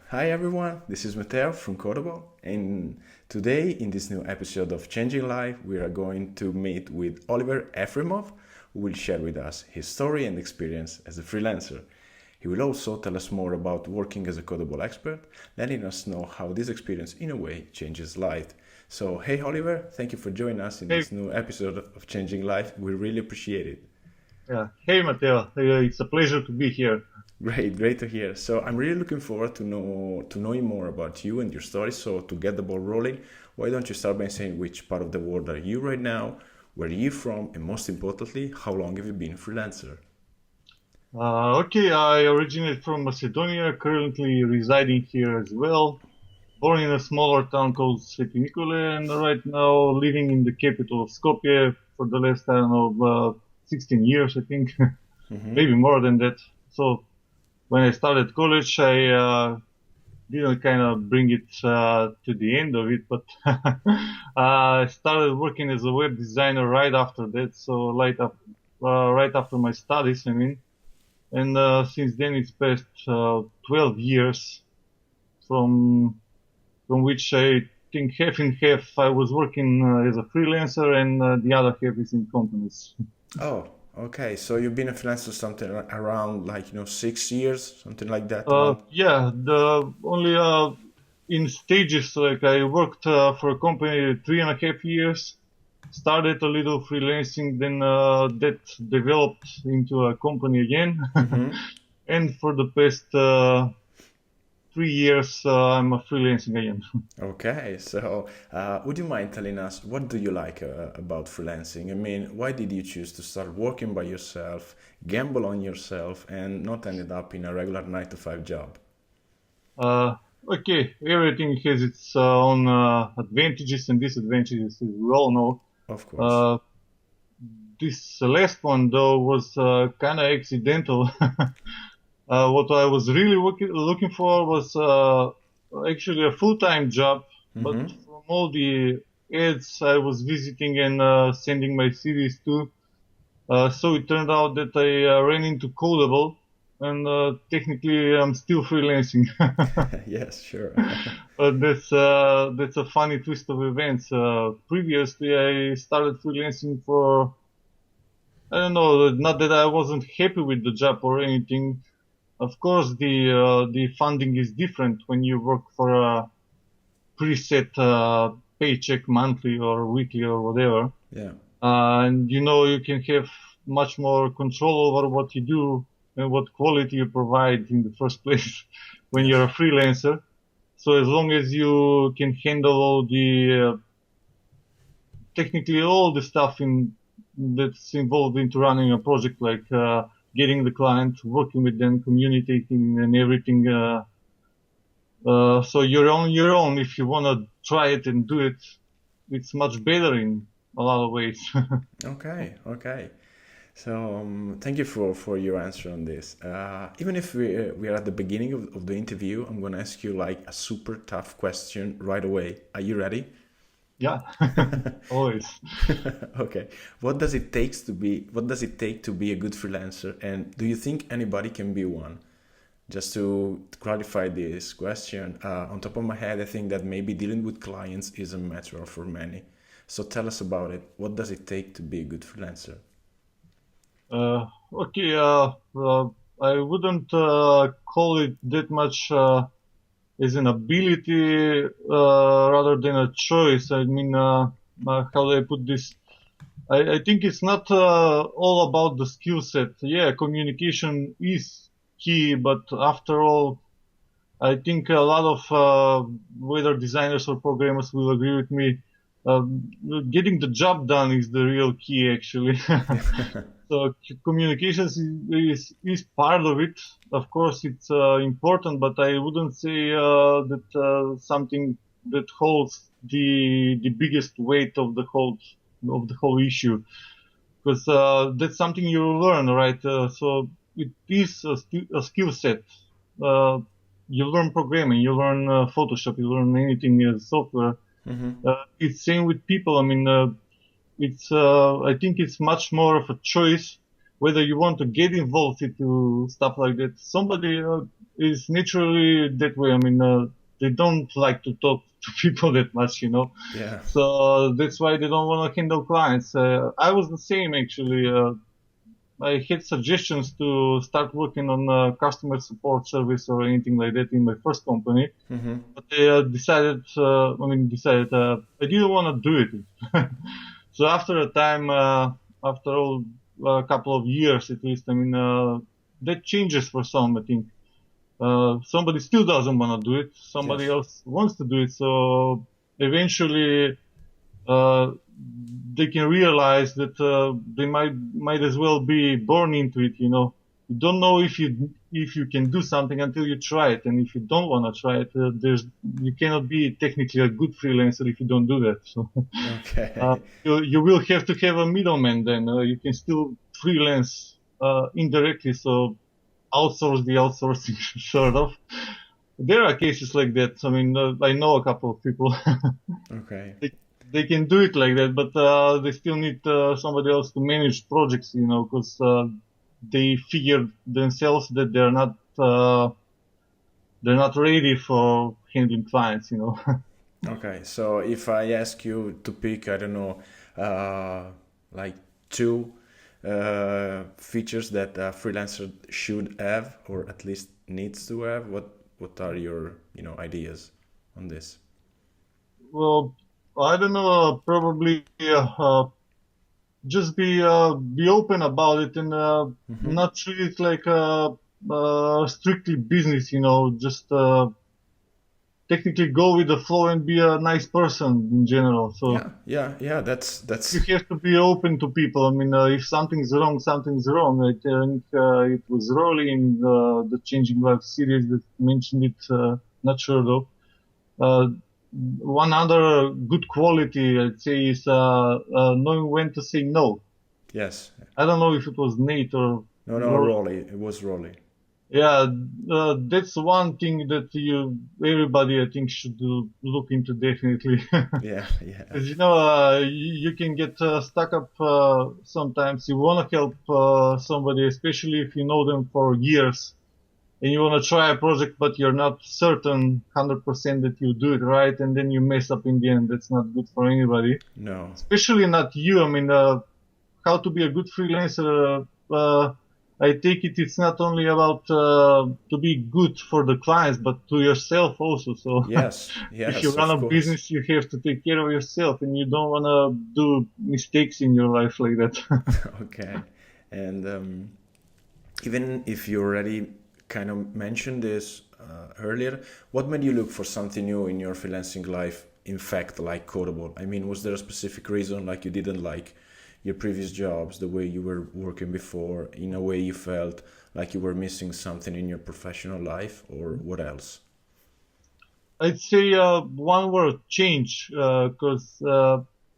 Hi everyone, this is Matteo from Codeable, and today in this new episode of Changing Life, we are going to meet with Oliver Efremov, who will share with us his story and experience as a freelancer. He will also tell us more about working as a Codeable expert, letting us know how this experience in a way changes life. So, hey Oliver, thank you for joining us in Hey, this new episode of Changing Life. We really appreciate it. hey, Matteo. It's a pleasure to be here. Great to hear. So I'm really looking forward to knowing more about you and your story. So to get the ball rolling, why don't you start by saying which part of the world are you right now, where are you from, and most importantly, how long have you been a freelancer? Okay, I originate from Macedonia, currently residing here as well. Born in a smaller town called Sveti Nikole, and right now living in the capital of Skopje for the last, I don't know, 16 years, I think, maybe more than that. So when I started college, I didn't kind of bring it to the end of it, but I started working as a web designer right after that. So right after my studies, I mean, and since then it's passed 12 years from which I think half and half I was working as a freelancer, and the other half is in companies. Oh, okay. So you've been a freelancer something around like 6 years, something like that around. Yeah, the only in stages. Like I worked for a company 3.5 years. Started a little freelancing, then that developed into a company again. And for the past 3 years, I'm a freelancing again. Okay, so would you mind telling us what do you like about freelancing? I mean, why did you choose to start working by yourself, gamble on yourself, and not ended up in a regular 9 to 5 job? Uh, okay, everything has its own advantages and disadvantages, as we all know. Of course. Uh, this last one, though, was kind of accidental. What I was really looking for was actually a full-time job, but from all the ads I was visiting and sending my CVs to, so it turned out that I ran into Codeable, and technically I'm still freelancing. Yes, sure. But that's a funny twist of events. Previously, I started freelancing for, I don't know, not that I wasn't happy with the job or anything. Of course, the funding is different when you work for a preset paycheck monthly or weekly or whatever. Yeah. And you can have much more control over what you do and what quality you provide in the first place when you're Yes. a freelancer. So as long as you can handle all the technically all the stuff in that's involved into running a project, like getting the client, working with them, communicating, and everything. So you're on your own. If you want to try it and do it, it's much better in a lot of ways. Okay. So thank you for your answer on this. Even if we are at the beginning of the interview, I'm gonna ask you like a super tough question right away. Are you ready? Yeah, always. Okay. What does it take to be a good freelancer? And do you think anybody can be one? Just to clarify this question, on top of my head, I think that maybe dealing with clients is a matter for many. So tell us about it. What does it take to be a good freelancer? Okay, I wouldn't call it that much as an ability rather than a choice. I mean, how do I put this? I think it's not all about the skill set. Yeah, communication is key, but after all, I think a lot of whether designers or programmers will agree with me. Uh, Getting the job done is the real key, actually. So communications is part of it. Of course, it's important, but I wouldn't say that something that holds the biggest weight of the whole issue, because that's something you learn, right? So it is a skill set. Uh, you learn programming, you learn Photoshop, you learn anything as software. It's same with people. I mean, I think it's much more of a choice whether you want to get involved into stuff like that. Somebody, is naturally that way. I mean, they don't like to talk to people that much, you know. Yeah. So that's why they don't want to handle clients. I was the same actually. I had suggestions to start working on customer support service or anything like that in my first company, but I decided, I didn't want to do it. So after a time, after all, a couple of years at least, I mean, that changes for some, I think. Somebody still doesn't want to do it. Somebody Yes. else wants to do it. So eventually, uh, they can realize that they might as well be born into it. You know, you don't know if you can do something until you try it, and if you don't want to try it, you cannot be technically a good freelancer if you don't do that. So Okay. you will have to have a middleman. Then you can still freelance indirectly. So outsource the outsourcing, sort of. There are cases like that. I mean, I know a couple of people. Okay. They can do it like that, but they still need somebody else to manage projects, you know, because they figured themselves that they're not ready for handling clients, you know. Okay. So if I ask you to pick, I don't know, like two features that a freelancer should have or at least needs to have, what are your, ideas on this? Well, I don't know. Probably just be open about it and not treat it like strictly business, you know. Just technically go with the flow and be a nice person in general. So Yeah. you That's have to be open to people. I mean, if something's wrong, something's wrong. I think it was Rolly in the Changing Life series that mentioned it. Not sure though. Uh, one other good quality I'd say is knowing when to say no. yes. I don't know if it was Nate or No, Rolly. Rolly. It was Rolly. Yeah, that's one thing that everybody I think should look into definitely. Yeah. Because you know, you can get stuck up sometimes. You want to help somebody, especially if you know them for years, and you want to try a project, but you're not certain 100% that you do it right, and then you mess up in the end. That's not good for anybody, No. especially not you. I mean, how to be a good freelancer. I take it's not only about to be good for the clients, but to yourself also. So Yes. if you Yes. run Of a course. business, you have to take care of yourself, and you don't want to do mistakes in your life like that. Okay. And even if you already kind of mentioned this earlier, what made you look for something new in your freelancing life? In fact, like Codeable. I mean, was there a specific reason, like you didn't like your previous jobs, the way you were working before, in a way you felt like you were missing something in your professional life, or what else? I'd say one word, change, because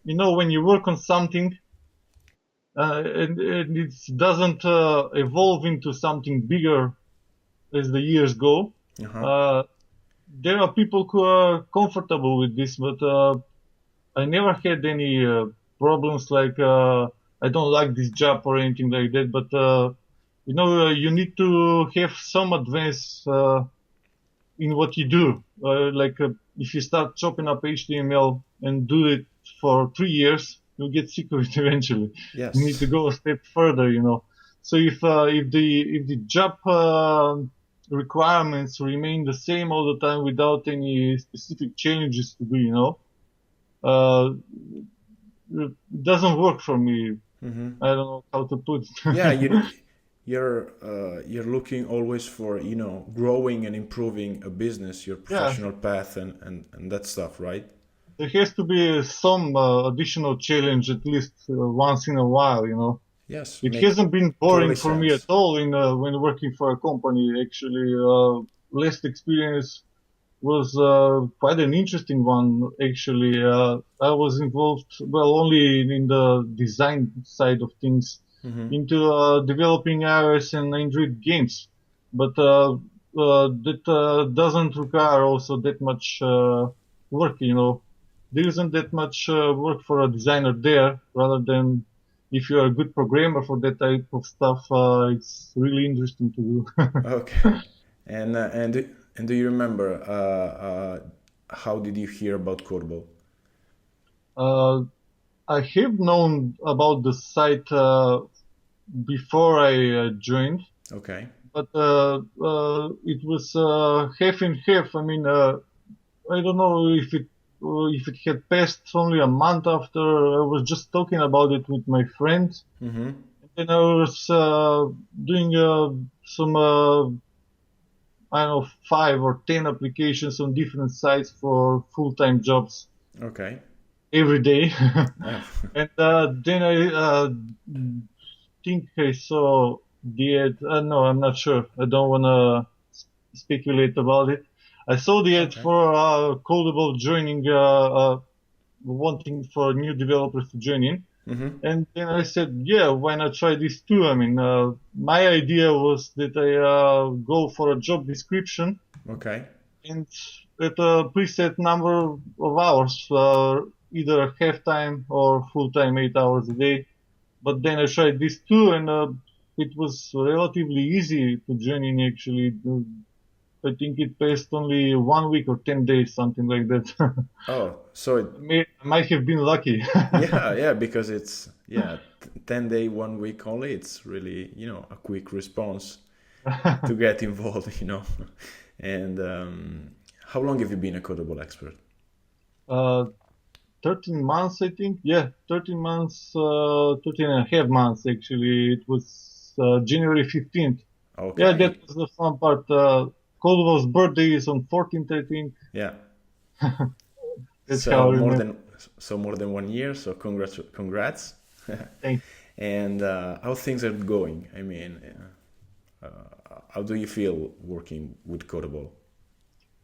you know when you work on something and it doesn't evolve into something bigger as the years go. Uh-huh. Uh, there are people who are comfortable with this, but I never had any problems like I don't like this job or anything like that. But you know, you need to have some advance in what you do. If you start chopping up HTML and do it for 3 years, you'll get sick of it eventually. You need Yes. to go a step further, you know. So if the job requirements remain the same all the time without any specific changes to do, you know, uh, it doesn't work for me. I don't know how to put Yeah, it. you're looking always for, growing and improving a business, your Yeah, professional path and that stuff, right? there has to be some additional challenge at least once in a while, you know. Yes, It make hasn't been boring totally for me at sense. all in when working for a company. Actually, last experience was quite an interesting one. Actually, I was involved well only in the design side of things, into developing iOS and Android games, but that doesn't require also that much work. You know, there isn't that much work for a designer there. Rather than if you are a good programmer for that type of stuff, it's really interesting to do. Okay. And do you remember how did you hear about Codeable? Uh, I have known about the site before I joined, Okay. but it was half and half. I mean, I don't know if it had passed only a month after I was just talking about it with my friend, Mm-hmm. and I was doing some I don't know 5 or 10 applications on different sites for full-time jobs Okay. every day, Yeah. and then I think I saw the ad. No, I'm not sure. I don't want to speculate about it. I saw the ad Okay. for Codeable joining, wanting for new developers to join in. Mm-hmm. And then I said, yeah, why not try this too? I mean, my idea was that I go for a job description Okay. and at a preset number of hours, either half time or full time, 8 hours a day. But then I tried this too, and it was relatively easy to join in actually. I think it passed only 1 week or 10 days, something like that. Oh, so it, I might have been lucky. yeah, yeah, because it's 10 day, 1 week only. It's really, a quick response to get involved. And how long have you been a Codeable expert? uh, 13 months, I think. Yeah, 13 months, 13 and a half months actually. It was January 15th. Yeah, that Okay. was the fun part. Caldwell's birthday is on 14th, I think. Yeah. That's So how I more remember. than more than 1 year. So congrats. Thank And how things are going? I mean, how do you feel working with Codeable?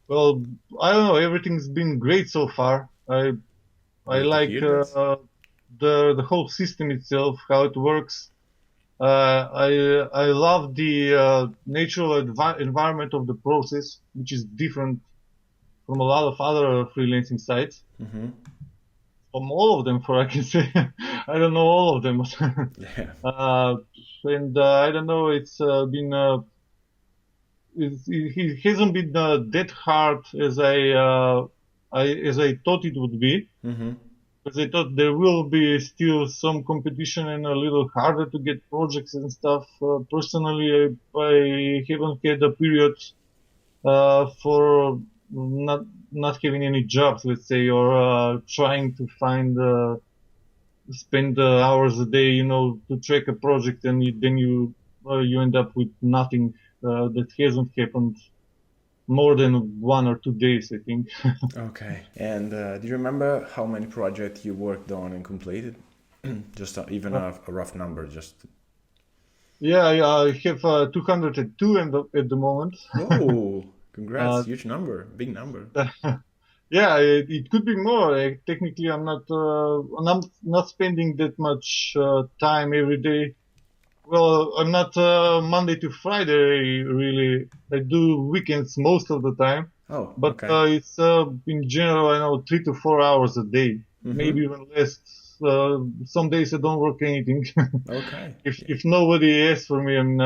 Well, I don't know. Everything's been great so far. I Good to like hear that. the whole system itself, how it works. I love the natural environment of the process, which is different from a lot of other freelancing sites. Mm-hmm. From all of them, for I can say, I don't know all of them. Yeah. uh, and I don't know. It hasn't been that hard as I thought it would be. Mm-hmm. Because I thought there will be still some competition and a little harder to get projects and stuff. Personally, I haven't had a period for not having any jobs, let's say, or trying to spend hours a day, to track a project, and then you end up with nothing. That hasn't happened more than 1 or 2 days, I think. Okay. And do you remember how many projects you worked on and completed? Just even a rough number, just. Yeah, I have 202 at the moment. Oh, congrats! Uh, Huge number, big number. yeah, it could be more. Technically, I'm not spending that much time every day. Well, I'm not Monday to Friday really. I do weekends most of the time, Oh, but okay. it's in general, I know 3 to 4 hours a day, Mm-hmm. maybe even less. Some days I don't work anything. Okay. If nobody asks for me and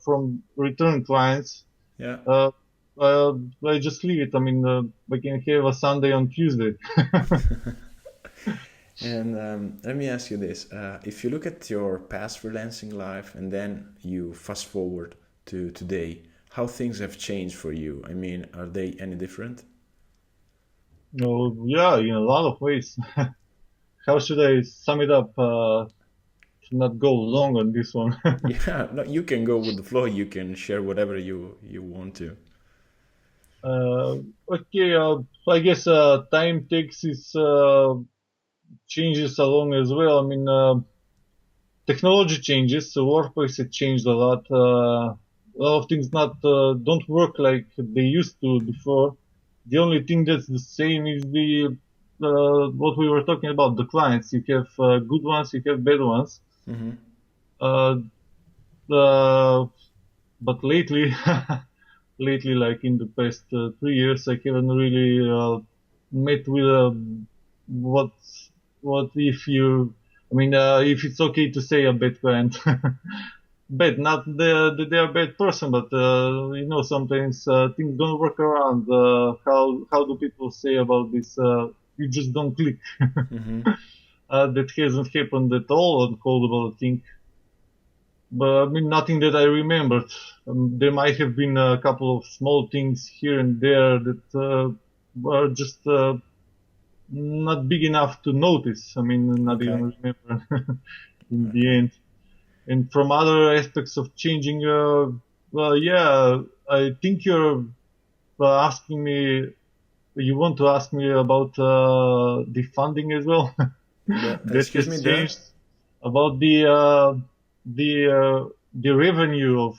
from return clients, Yeah. uh, uh, I just leave it. I mean, I can have a Sunday on Tuesday. And let me ask you this: if you look at your past freelancing life and then you fast forward to today, how things have changed for you? I mean, are they any different? No, yeah, in a lot of ways. How should I sum it up? To not go long on this one. Yeah, no, you can go with the flow. You can share whatever you want to. uh, okay, I guess time takes its changes along as well. I mean, technology changes, so WordPress has changed a lot. A lot of things not don't work like they used to before. The only thing that's the same is the what we were talking about, the clients. You have good ones, you have bad ones. Mm-hmm. Uh, uh, but lately, lately, like in the past 3 years, I haven't really met with what what if you. I mean, if it's okay to say a bad client. bad. Not that they are bad person, but sometimes things don't work around. How do people say about this? You just don't click. Mm-hmm. That hasn't happened at all on Codeable, I think. But I mean, nothing that I remembered. There might have been a couple of small things here and there that were just not big enough to notice. I mean, not Okay. even remember in the Okay. end. And from other aspects of changing, well, yeah, I think you're asking me, you want to ask me about the funding as well. That Excuse me, has the? changed about the revenue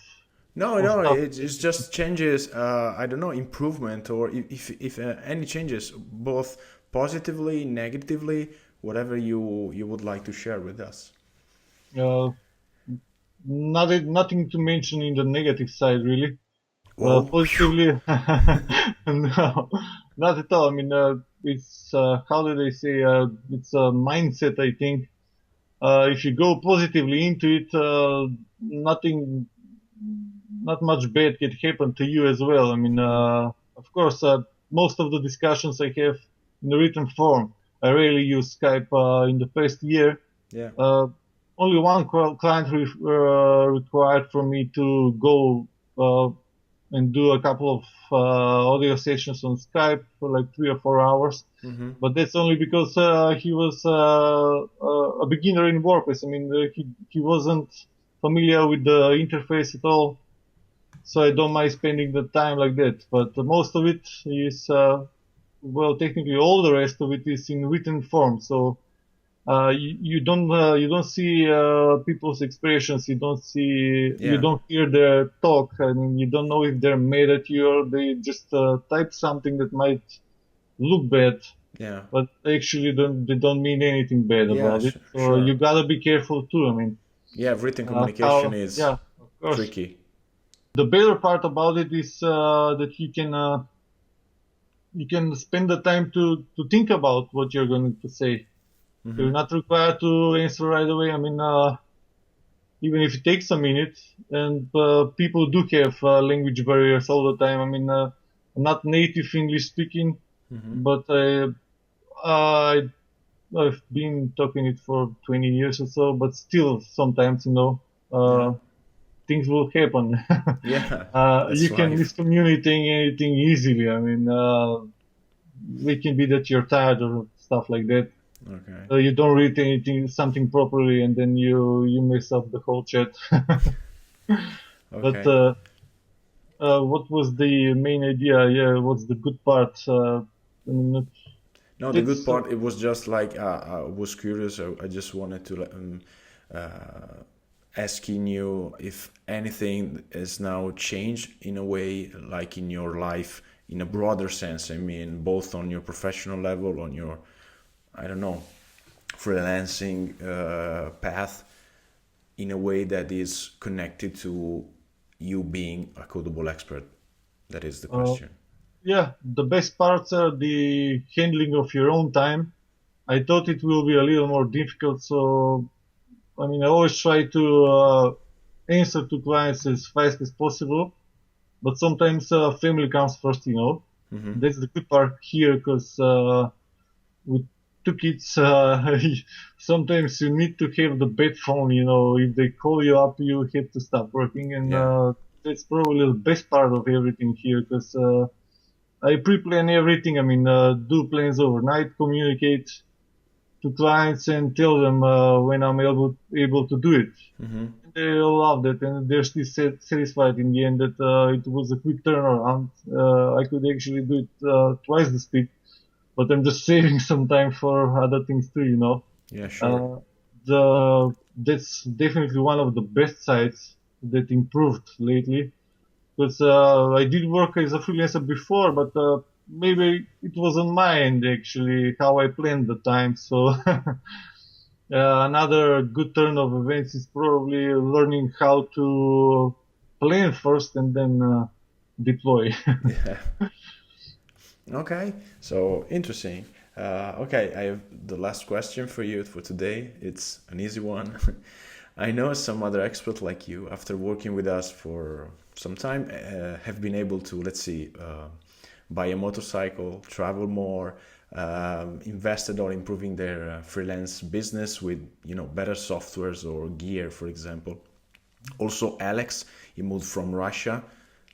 No, of no, stuff. it's just changes. I don't know, improvement or if any changes, both positively, negatively, whatever you would like to share with us. Uh, nothing to mention in the negative side, really. Whoa. Positively, no, not at all. I mean, it's how do they say? It's a mindset, I think. If you go positively into it, nothing, not much bad can happen to you as well. I mean, of course, most of the discussions I have in the written form, I rarely use Skype in the first year. Yeah. Uh, Only one client required for me to go and do a couple of audio sessions on Skype for like 3 or 4 hours. Mm-hmm. But that's only because he was a beginner in WordPress. I mean, he wasn't familiar with the interface at all, so I don't mind spending the time like that. But most of it is, well, technically all the rest of it is in written form. So you don't see people's expressions. You Yeah. don't hear their talk. I mean, you don't know if they're mad at you or they just type something that might look bad, Yeah. but actually they don't mean anything bad Yeah. about it. So Sure. you gotta be careful too. I mean, Yeah. Written communication is yeah, of course. tricky. The better part about it is that you can spend the time to think about what you're going to say. You're Mm-hmm. not required to answer right away. I mean, even if it takes a minute, and people do have language barriers all the time. I mean, I'm not native English speaking, Mm-hmm. but I I've been talking it for 20 years or so, but still sometimes, Yeah. uh, things will happen. Yeah. That's You can life. miscommunicate anything easily. I mean, it can be that you're tired or stuff like that. Okay. You don't read something properly, and then you mess up the whole chat. But Okay. what was the main idea? Yeah, what's the good part? I mean, No, the good it's part, it was just like I was curious. I just wanted to asking you if anything has now changed in a way, like in your life, in a broader sense. I mean, both on your professional level, on your, I don't know, freelancing path, in a way that is connected to you being a codable expert. That is the uh, question. yeah, the best parts are the handling of your own time. I thought it will be a little more difficult, so I mean, I always try to answer to clients as fast as possible, but sometimes family comes first. Mm-hmm. That's the good part here, because with two kids, sometimes you need to have the bed phone. If they call you up, you have to stop working, and Yeah. that's probably the best part of everything here, because I pre-plan everything. I mean, do plans overnight, communicate to clients, and tell them when I'm able to do it. Mm-hmm. They love that, and they're still satisfied in the end that it was a quick turnaround. I could actually do it twice the speed, but I'm just saving some time for other things too. Yeah, sure. Uh, that's definitely one of the best sides that improved lately, because I did work as a freelancer before, but maybe it was on my end actually how I planned the time. So another good turn of events is probably learning how to plan first and then deploy. Yeah. Okay, so interesting. Okay, I have the last question for you for today. It's an easy one. I know some other experts like you, after working with us for some time, have been able to, let's see, buy a motorcycle, travel more, invested on improving their freelance business with, better softwares or gear, for example. Also, Alex, he moved from Russia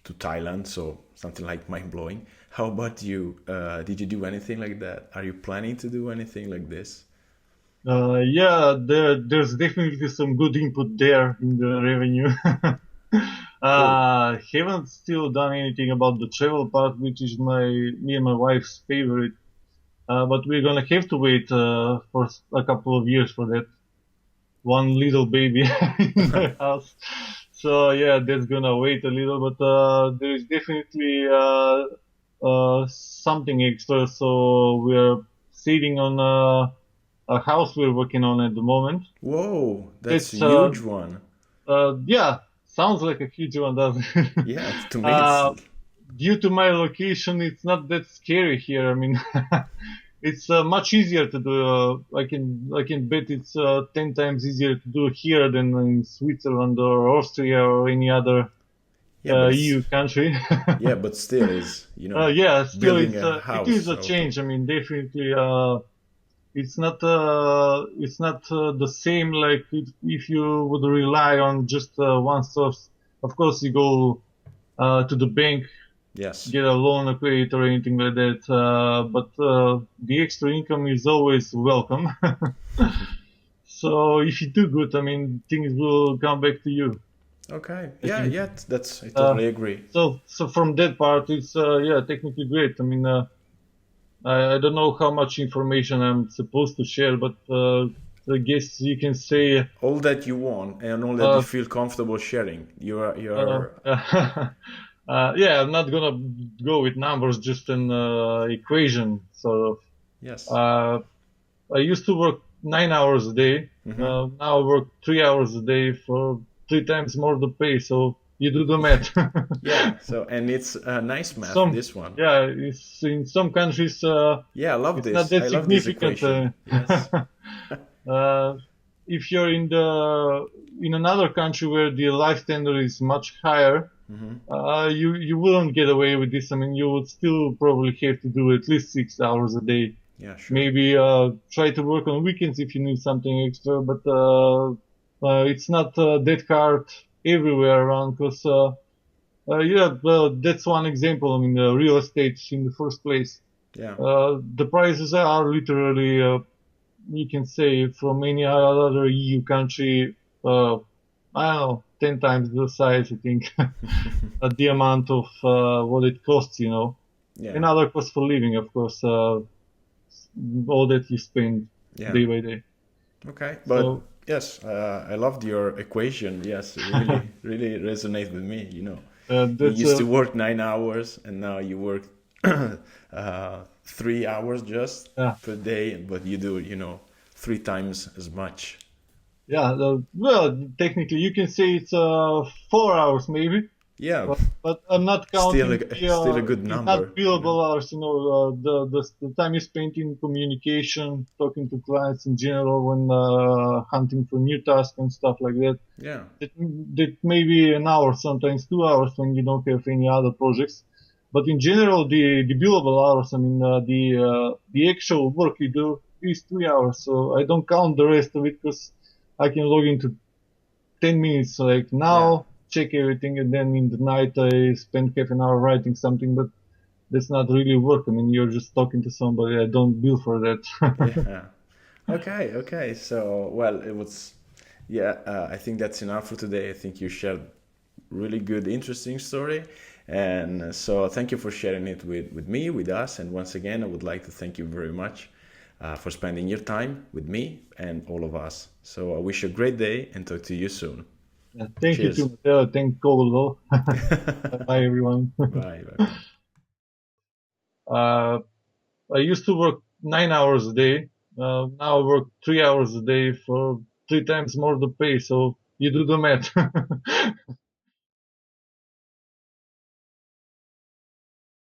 to Thailand, so something like mind blowing. How about you? Did you do anything like that? Are you planning to do anything like this? Yeah, there's definitely some good input there in the revenue. Cool. Haven't still done anything about the travel part, which is me and my wife's favorite. But we're gonna have to wait for a couple of years for that one little baby in the house. So yeah, that's gonna wait a little, but there is definitely something extra. So we're sitting on a house we're working on at the moment. Whoa, that's a It's huge one. yeah, sounds like a huge one, doesn't it? Yeah, to me it's uh, Due to my location, it's not that scary here. I mean, it's much easier to do. I can bet it's 10 times easier to do here than in Switzerland or Austria or any other yeah, but EU country. yeah, but still is, Yeah, still building a it is house a out of. change. I mean, definitely, it's not the same like if you would rely on just one source. Of course, you go to the bank, Yes. get a loan, a credit, or anything like that. But the extra income is always welcome. So if you do good, I mean, things will come back to you. Okay. I Yeah, think. yeah, that's I Uh, totally agree. so from that part, it's yeah, technically great. I mean, I don't know how much information I'm supposed to share, but I guess you can say. All that you want and all that you Uh, feel comfortable sharing. uh, You're yeah, I'm not gonna go with numbers, just an equation sort of. yes. Uh, I used to work 9 hours a day. Hmm. Now I work 3 hours a day for 3 times more the pay. So you do the math. Yeah. So and it's a nice math, Some, this one. yeah, it's in some countries, Yeah, I love it's not this. that I love this significant. equation. Yes. Uh, if you're in another country where the life standard is much higher, Hmm. you wouldn't get away with this. I mean, you would still probably have to do at least 6 hours a day. Yeah, sure. Maybe try to work on weekends if you need something extra, but it's not that hard everywhere around because yeah, that's one example. I mean, real estate in the first place. Yeah. The prices are literally, you can say, from any other EU country, I don't know, 10 times the size, I think, at the amount of what it costs, Yeah. and other costs for living, of course, all that you spend Yeah. day by day. Okay. But So, yes, I loved your equation. Yes, it really, really resonates with me. You that's used to work 9 hours and now you work 3 hours just yeah, per day, but you do, 3 times as much. yeah. Well, technically, you can say it's 4 hours maybe. Yeah, But I'm not still counting still a good it's not number. billable hours, the time you spent in communication, talking to clients in general when hunting for new tasks and stuff like that. Yeah, That may be an hour, sometimes 2 hours when you don't have any other projects. But in general, the billable hours, I mean, the actual work you do is 3 hours. So I don't count the rest of it because I can log into 10 minutes like yeah, now, check everything, and then in the night I spend half an hour writing something, but that's not really work. I mean, you're just talking to somebody. I don't bill for that. yeah. Okay, okay. So, well, it was, yeah, I think that's enough for today. I think you shared really good, interesting story. And so thank you for sharing it with me, with us. And once again, I would like to thank you very much for spending your time with me and all of us. So I wish you a great day and talk to you soon. Yeah, thank you Cheers. too, Mateo. Thank Codeable. Bye, everyone. Bye. Bye. Bye. uh, I used to work 9 hours a day. Now I work 3 hours a day for 3 times more the pay. So you do the math.